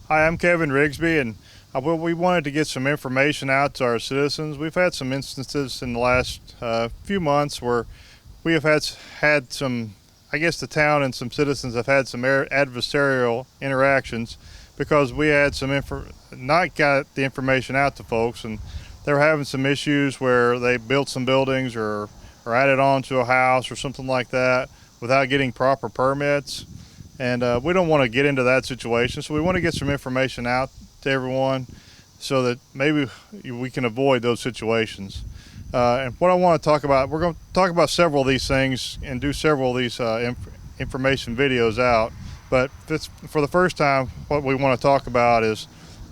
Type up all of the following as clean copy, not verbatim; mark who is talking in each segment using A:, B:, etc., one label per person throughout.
A: Hi, I'm Kevin Rigsby, and we wanted to get some information out to our citizens. We've had some instances in the last few months where we have had some, I guess the town and some citizens have had some adversarial interactions because we had not got the information out to folks, and they were having some issues where they built some buildings or added on to a house or something like that without getting proper permits. And we don't want to get into that situation, so we want to get some information out to everyone so that maybe we can avoid those situations. And what I want to talk about, we're going to talk about several of these things and do several of these information videos out. But for the first time, what we want to talk about is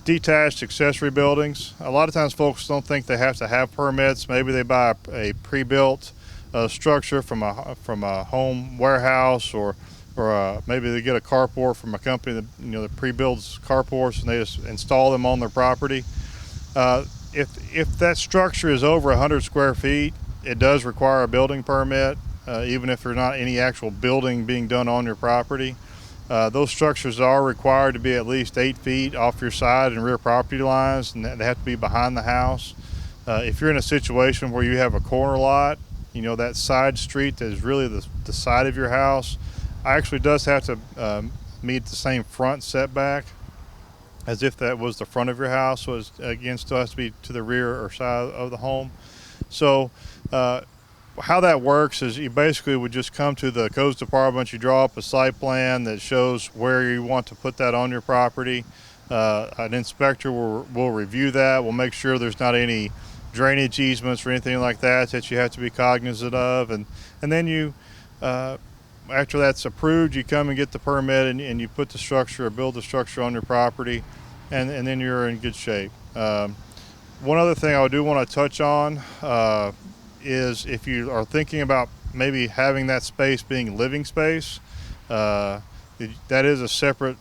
A: detached accessory buildings. A lot of times folks don't think they have to have permits. Maybe they buy a pre-built structure from a home warehouse, or maybe they get a carport from a company that pre-builds carports and they just install them on their property. If that structure is over 100 square feet, it does require a building permit, even if there's not any actual building being done on your property. Those structures are required to be at least 8 feet off your side and rear property lines, and they have to be behind the house. If you're in a situation where you have a corner lot, that side street that is really the side of your house, actually does have to meet the same front setback as if that was the front of your house. So again, still has to be to the rear or side of the home. So how that works is you basically would just come to the codes department, you draw up a site plan that shows where you want to put that on your property. An inspector will review that. We'll make sure there's not any drainage easements or anything like that you have to be cognizant of, and then you after that's approved, you come and get the permit, and you put the structure or build the structure on your property, and then you're in good shape. One other thing I do want to touch on is if you are thinking about maybe having that space being living space, that is a separate,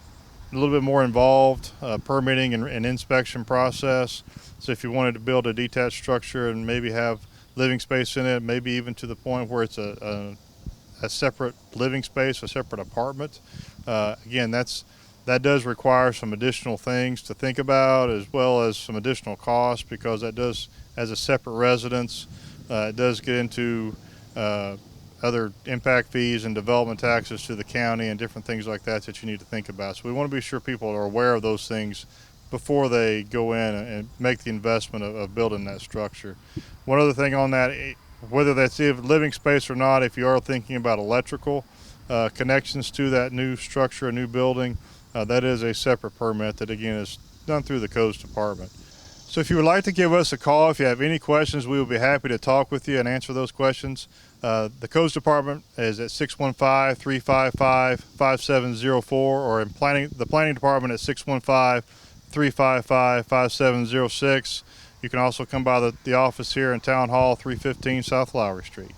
A: a little bit more involved permitting and inspection process. So if you wanted to build a detached structure and maybe have living space in it, maybe even to the point where it's a separate living space, a separate apartment. Again, that does require some additional things to think about, as well as some additional costs, because that does, as a separate residence, it does get into other impact fees and development taxes to the county and different things like that you need to think about. So we want to be sure people are aware of those things before they go in and make the investment of building that structure. One other thing on that, whether that's living space or not, if you are thinking about electrical connections to that new structure, a new building, that is a separate permit that again is done through the codes department. So if you would like to give us a call, if you have any questions, we will be happy to talk with you and answer those questions. The codes department is at 615-355-5704, or in the planning department at 615-355-5706. You can also come by the office here in Town Hall, 315 South Lowry Street.